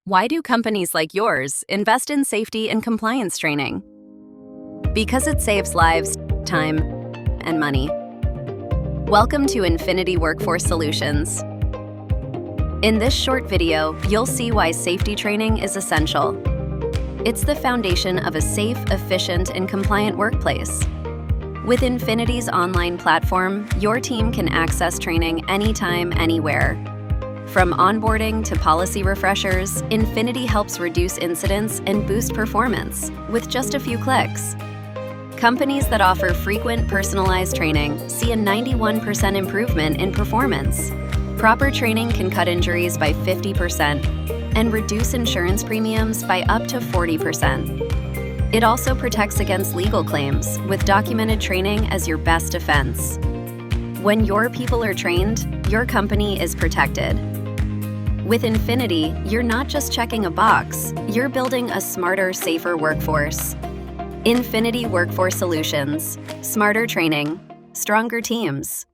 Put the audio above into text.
Why do companies like yours invest in safety and compliance training? Because it saves lives, time, and money. Welcome to Infinity Workforce Solutions. In this short video, you'll see why safety training is essential. It's the foundation of a safe, efficient, and compliant workplace. With Infinity's online platform, your team can access training anytime, anywhere. From onboarding to policy refreshers, Infinity helps reduce incidents and boost performance with just a few clicks. Companies that offer frequent personalized training see a 91% improvement in performance. Proper training can cut injuries by 50% and reduce insurance premiums by up to 40%. It also protects against legal claims with documented training as your best defense. When your people are trained, your company is protected. With Infinity, you're not just checking a box, you're building a smarter, safer workforce. Infinity Workforce Solutions. Smarter training, stronger teams.